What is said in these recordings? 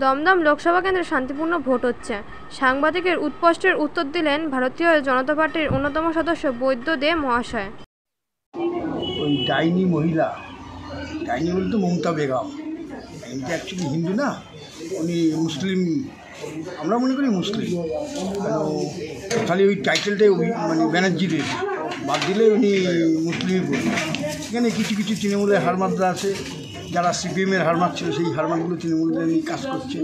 দমদম লোকসভা কেন্দ্রে শান্তিপূর্ণ ভোট হচ্ছে। সাংবাদিকের উৎপ্রশ্নের উত্তর দিলেন ভারতীয় জনতা পার্টির অন্যতম সদস্য বৈদ্য দে মহাশয়। ওই ডাইনি মহিলা, ডাইনি বলতে মমতা বেগম, এটা অ্যাকচুয়ালি হিন্দু না, উনি মুসলিম, আমরা মনে করি মুসলিম, খালি ওই টাইটেলটাই ওই মানে ব্যানার্জির বাদ দিলে উনি মুসলিমই বলি। এখানে কিছু কিছু তৃণমূলের হারমাদরা আছে, যারা সিপিএমের হারমাদ ছিল সেই হারমাদগুলো তৃণমূলের নিয়ে কাজ করছে।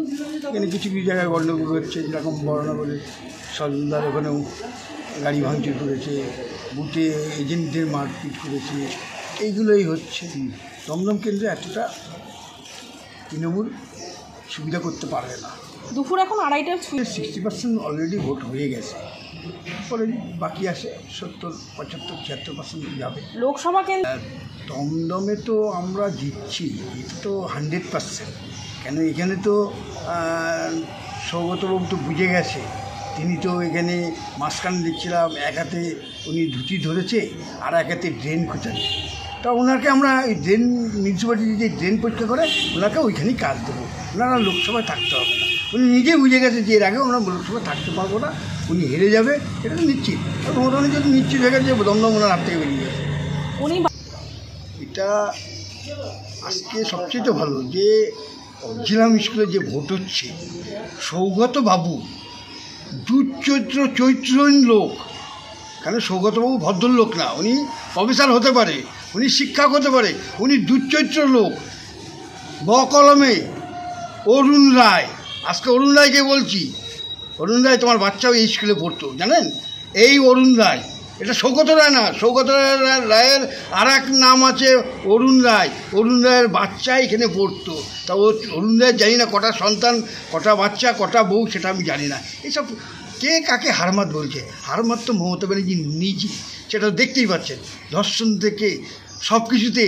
এখানে কিছু কিছু জায়গায় গণ্ডগোল হচ্ছে, যেরকম বর্ণাবলী সজলদার ওখানেও গাড়ি ভাঙচুর করেছে, বুথে এজেন্টদের মারপিট করেছে, এইগুলোই হচ্ছে। দমদম কেন্দ্রে এতটা তৃণমূল সুবিধা করতে পারবে না। দুপুর এখন 2:30 60% অলরেডি ভোট হয়ে গেছে, পরে বাকি আসে 70, 75, 76% যাবে লোকসভা কেন্দ্র। দমদমে তো আমরা জিতছি, এটা তো 100%। কেন এখানে তো সৌগতবাবু তো বুঝে গেছে, তিনি তো এখানে মাঝখানে দেখছিলাম এক হাতে উনি ধুতি ধরেছে আর এক হাতে ড্রেন খোঁচাচ্ছে। তা ওনাকে আমরা এই ড্রেন মিউনিসিপ্যালিটি যে ড্রেন পরীক্ষা করে ওনাকে ওইখানেই কাজ দেবো, ওনারা লোকসভায় থাকতে হবে না। উনি নিজেই বুঝে গেছে যে এর আগে আমরা লোকসভায় থাকতে পারবো না, উনি হেরে যাবে, এটা তো নিশ্চিত। মোটামুটি যদি নিশ্চিত হয়ে গেছে দমদম ওনার হাত থেকে বেরিয়ে গেছে। উনি এটা আজকে সবচেয়ে তো ভালো যে অজিলাম স্কুলে যে ভোট হচ্ছে, সৌগত বাবু চরিত্রহীন লোক। কেন সৌগতবাবু ভদ্রলোক না, উনি প্রফেসর হতে পারে, উনি শিক্ষক হতে পারে, উনি দুশ্চরিত্র লোক। বকলমে অরুণ রায়, আজকে অরুণ রায়কে বলছি, অরুণ রায় তোমার বাচ্চাও এই স্কুলে পড়তো জানেন, এই অরুণ রায়, এটা সৌগত রায় না, সৌগত রায়ের আর এক নাম আছে অরুণ রায়। অরুণ রায়ের বাচ্চা এখানে পড়তো, তা ও অরুণ রায় জানি না কটা সন্তান, কটা বাচ্চা, কটা বউ, সেটা আমি জানি না। এইসব কে কাকে হারমাত বলছে? হারমাত তো মমতা ব্যানার্জি নিজে, সেটা দেখতেই পাচ্ছেন। ধর্ষণ থেকে সব কিছুতে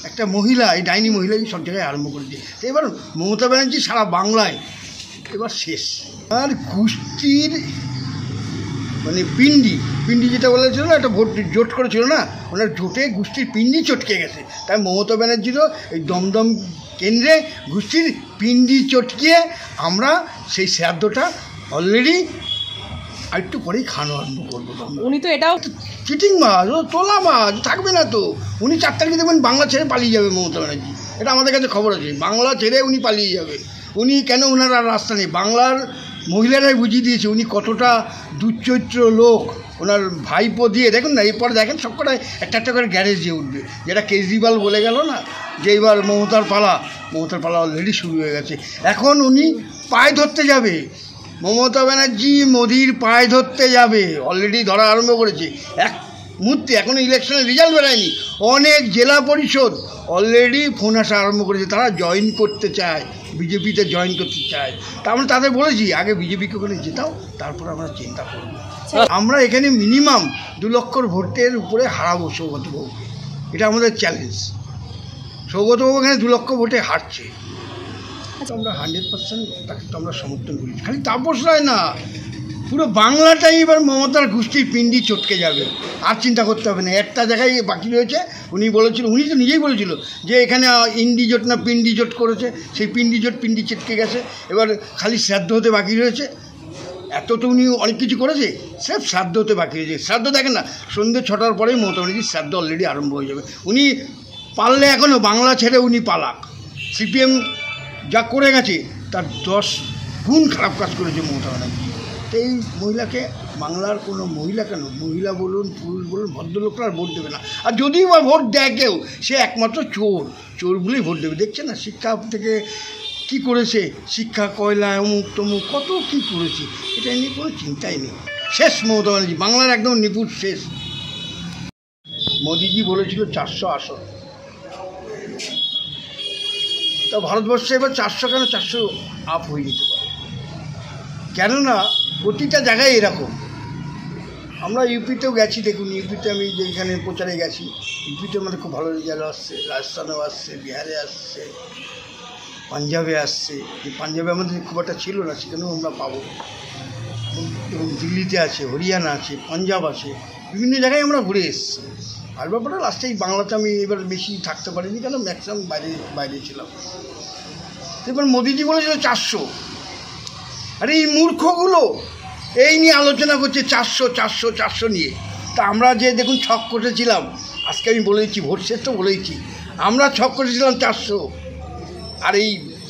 একটা মহিলা, এই ডাইনি মহিলাই সব জায়গায় আরম্ভ করেছে। তো এবার মমতা ব্যানার্জি সারা বাংলায় এবার শেষ। আর গোষ্ঠীর মানে পিন্ডি যেটা বলেছিল না, একটা ভোট জোট করেছিল না, ওনার জোটে গোষ্ঠীর পিন্ডি চটকে গেছে। তাই মমতা ব্যানার্জিরও এই দমদম কেন্দ্রে গোষ্ঠীর পিন্ডি চটকিয়ে আমরা সেই শ্রাদ্ধটা অলরেডি আরেকটু পরেই খাওয়ানো আরম্ভ করবো। উনি তো এটাও চিটিং মাছ, ও তোলা মাছ থাকবে না তো। উনি 4 তারিখে দেখবেন বাংলা ছেড়ে পালিয়ে যাবে মমতা ব্যানার্জি, এটা আমাদের কাছে খবর আছে। বাংলা ছেড়ে উনি পালিয়ে যাবে। উনি কেন, ওনার আর রাস্তা নেই। বাংলার মহিলারাই বুঝিয়ে দিয়েছে উনি কতটা দুশ্চরিত্র লোক। ওনার ভাইপো দিয়ে দেখুন না, এরপরে দেখেন সব কটায় একটা একটা করে গ্যারেজ দিয়ে উঠবে, যেটা কেজরিওয়াল বলে গেল না যে এবার মমতার পালা অলরেডি শুরু হয়ে গেছে। এখন উনি পায়ে ধরতে যাবে, মমতা ব্যানার্জি মোদির পায়ে ধরতে যাবে, অলরেডি ধরা আরম্ভ করেছে। এক মুহূর্তে, এখনও ইলেকশনের রেজাল্ট বেরোয়নি, অনেক জেলা পরিষদ অলরেডি ফোন আসা আরম্ভ করেছে, তারা জয়েন করতে চায়, বিজেপিতে জয়েন করতে চায়। তা আমরা তাদের বলেছি আগে বিজেপিকে করে জেতাও, তারপর আমরা চিন্তা করব। আমরা এখানে মিনিমাম 2 লক্ষ ভোটের উপরে হারাবো সৌগতবাবুকে, এটা আমাদের চ্যালেঞ্জ। সৌগতবাবু এখানে 2 লক্ষ ভোটে হারছে, আমরা 100% তাকে তো আমরা সমর্থন করি। খালি তাপস রায় না, পুরো বাংলাটাই এবার মমতার গোষ্ঠীর পিন্ডি চটকে যাবে, আর চিন্তা করতে হবে না। একটা জায়গায় বাকি রয়েছে, উনি বলেছিল, উনি তো নিজেই বলেছিল যে এখানে ইন্ডি জোট না পিন্ডি জোট করেছে, সেই পিন্ডি চটকে গেছে। এবার খালি শ্রাদ্ধ হতে বাকি রয়েছে। এত তো উনি অনেক কিছু করেছে, সব শ্রাদ্ধ হতে বাকি রয়েছে। শ্রাদ্ধ দেখেন না, সন্ধ্যে 6টার পরেই মমতা ব্যানার্জির শ্রাদ্ধ অলরেডি আরম্ভ হয়ে যাবে। উনি পারলে এখনও বাংলা ছেড়ে উনি পালাক। সিপিএম যা করে গেছে তার 10 গুণ খারাপ কাজ করেছে মমতা ব্যানার্জি। তো এই মহিলাকে, বাংলার কোনো মহিলা কেন, মহিলা বলুন পুরুষ বলুন, ভদ্রলোকরা আর ভোট দেবে না। আর যদিও বা ভোট দেয় কেউ, সে একমাত্র চোর বলেই ভোট দেবে। দেখছে না শিক্ষা থেকে কি করেছে, শিক্ষা, কয়লা, অমুক তমুক কত কি করেছে, এটা নিয়ে কোনো চিন্তাই নেই। শেষ মমতা ব্যানার্জি, বাংলার একদম নিপুণ শেষ। মোদিজি বলেছিল 400 আসন, তা ভারতবর্ষে এবার 400 কেন, 400 আপ হয়ে যেতে পারে। কেননা প্রতিটা জায়গায় এরকম। আমরা ইউপিতেও গেছি, দেখুন ইউপিতে আমি যেখানে প্রচারে গেছি, ইউপিতে আমাদের খুব ভালো রেজাল্ট আসছে, রাজস্থানেও আসছে, বিহারে আসছে, পাঞ্জাবে আসছে। এই পাঞ্জাবে আমাদের খুব একটা ছিল না, সেখানেও আমরা পাবো। এবং দিল্লিতে আছে, হরিয়ানা আছে, পাঞ্জাব আছে, বিভিন্ন জায়গায় আমরা ঘুরে এসেছি। আর ব্যাপারটা লাস্টে এই বাংলাতে আমি এবার বেশি থাকতে পারিনি, কেন ম্যাক্সিমাম বাইরে ছিলাম। দেখবেন মোদিজি বলেছিল 400। আরে এই মূর্খগুলো এই নিয়ে আলোচনা করছে 400 নিয়ে। তা আমরা যে দেখুন ছক করেছিলাম, আজকে আমি বলেছি ভোট শেষ তো বলেইছি, আমরা ছক করেছিলাম 400। আর এই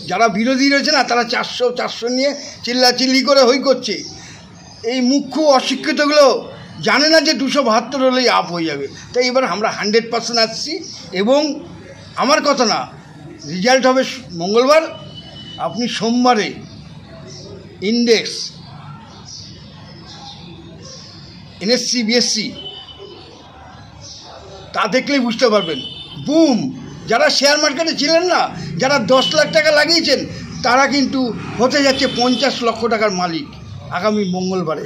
যারা বিরোধী রয়েছে না, তারা 400 নিয়ে চিল্লাচিল্লি করে হই করছে। এই মুখ্য অশিক্ষিতগুলো জানে না যে 272 হলেই আপ হয়ে যাবে। তাই এবার আমরা 100% আসছি, এবং আমার কথা না, রেজাল্ট হবে মঙ্গলবার। আপনি সোমবারে ইন্ডেক্স, এনএসসি, বিএসসি তা দেখলেই বুঝতে পারবেন। বুম! যারা শেয়ার মার্কেটে ছিলেন না, যারা 10 লাখ টাকা লাগিয়েছেন, তারা কিন্তু হতে যাচ্ছে 50 লক্ষ টাকার মালিক আগামী মঙ্গলবারে।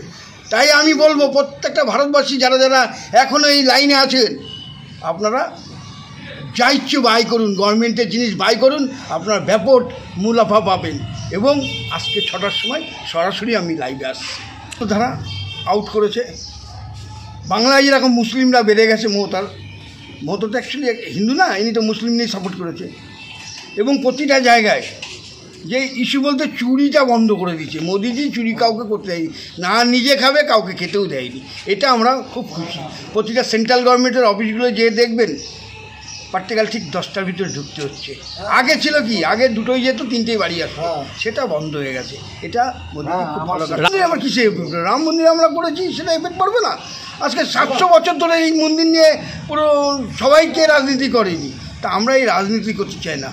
তাই আমি বলবো প্রত্যেকটা ভারতবাসী যারা যারা এখনও এই লাইনে আছেন, আপনারা যা ইচ্ছে বাই করুন, গভর্নমেন্টের জিনিস বাই করুন, আপনারা ব্যাপক মুনাফা পাবেন। এবং আজকে 6টার সময় সরাসরি আমি লাইভে আসছি। ধারা আউট করেছে বাংলায়, যেরকম মুসলিমরা বেড়ে গেছে। মমতা তো অ্যাকচুয়ালি হিন্দু না, ইনি তো মুসলিম নিয়ে সাপোর্ট করেছে। এবং প্রতিটা জায়গায় যে ইস্যু বলতে চুরিটা বন্ধ করে দিয়েছে। মোদিজি চুরি কাউকে করতে দেয়নি, না নিজে খাবে, কাউকে খেতেও দেয়নি। এটা আমরা খুব খুশি। প্রতিটা সেন্ট্রাল গভর্নমেন্টের অফিসগুলো যেয়ে দেখবেন, প্র্যাকটিক্যাল ঠিক 10টার ভিতরে ঢুকতে হচ্ছে। আগে ছিল কি, আগে 2টোই যেত, 3টেই বাড়ি আসতো, সেটা বন্ধ হয়ে গেছে। এটা মোদিজি খুব ভালো কাজ। আবার কিসে রাম মন্দির আমরা করেছি, সেটা এফেক্ট পড়বে না? আজকে 700 বছর ধরে এই মন্দির নিয়ে পুরো সবাইকে রাজনীতি করেনি। তা আমরা এই রাজনীতি করতে চাই না,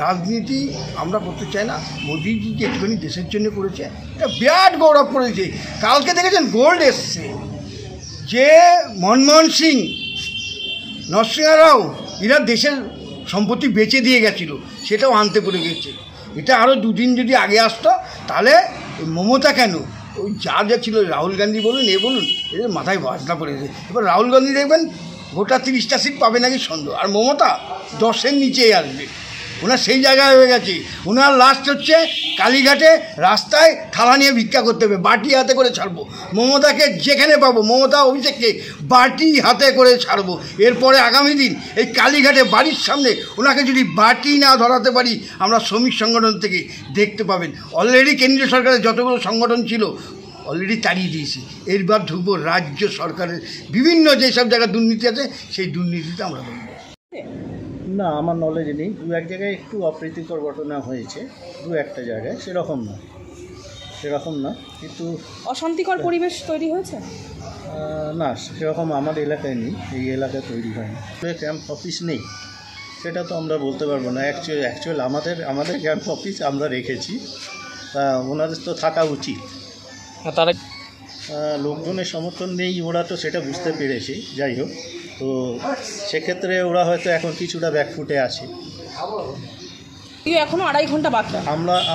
রাজনীতি আমরা করতে চাই না। মোদিজি যে একটুখানি দেশের জন্য করেছে, এটা বিরাট গৌরব করেছে। কালকে দেখেছেন গোল্ড এসছে, যে মনমোহন সিং, নরসিংহ রাও এরা দেশের সম্পত্তি বেচে দিয়ে গেছিলো, সেটাও আনতে পেরে গেছে। এটা আরও 2 দিন যদি আগে আসতো, তাহলে মমতা কেন, ওই যা ছিল রাহুল গান্ধী বলুন, বলুন, এদের মাথায় বাজনা পড়েছে। এবার রাহুল গান্ধী দেখবেন গোটা 30টা সিট পাবে নাকি সন্দেহ, আর মমতা 10-এর নিচেই আসবে। ওনার সেই জায়গায় হয়ে গেছে। ওনার লাস্ট হচ্ছে কালীঘাটে রাস্তায় থালা নিয়ে ভিক্ষা করতে হবে, বাটি হাতে করে ছাড়বো। মমতাকে যেখানে পাবো, মমতা অভিষেককে বাটি হাতে করে ছাড়বো। এরপরে আগামী দিন এই কালীঘাটে বাড়ির সামনে ওনাকে যদি বাটি না ধরাতে পারি, আমরা শ্রমিক সংগঠন থেকে দেখতে পাবেন। অলরেডি কেন্দ্রীয় সরকারের যতগুলো সংগঠন ছিল অলরেডি তাড়িয়ে দিয়েছি। এরবার ঢুকবো রাজ্য সরকারের বিভিন্ন যেসব জায়গায় দুর্নীতি আছে, সেই দুর্নীতিতে আমরা ঢুকবো। না, আমার নলেজে নেই। 2-1 জায়গায় একটু অপ্রীতিকর ঘটনা হয়েছে, 2-1টা জায়গায়, সেরকম না। কিন্তু অশান্তিকর পরিবেশ তৈরি হয়েছে না, সেরকম আমাদের এলাকায় নেই, এই এলাকায় তৈরি হয়নি। ক্যাম্প অফিস নেই সেটা তো আমরা বলতে পারবো না। অ্যাকচুয়াল আমাদের ক্যাম্প অফিস আমরা রেখেছি, তা ওনাদের তো থাকা উচিত। তারা লোকজনের সমর্থন নেই, ওরা তো সেটা বুঝতে পেরেছে। যাই হোক, তো সেক্ষেত্রে ওরা হয়তো এখন কিছুটা ব্যাকফুটে আছে। এখনো 2.5 ঘন্টা বাকি।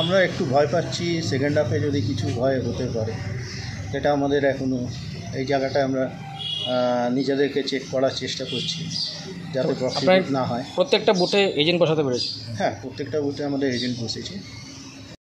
আমরা একটু ভয় পাচ্ছি সেকেন্ড হাফে যদি কিছু ভয় হতে পারে। এটা আমাদের এখনও এই জায়গাটায় আমরা নিজেদেরকে চেক করার চেষ্টা করছি, যাতে প্রফিট না হয়। প্রত্যেকটা বুথে এজেন্ট বসাতে পেরেছে? হ্যাঁ, প্রত্যেকটা বুথে আমাদের এজেন্ট বসেছে।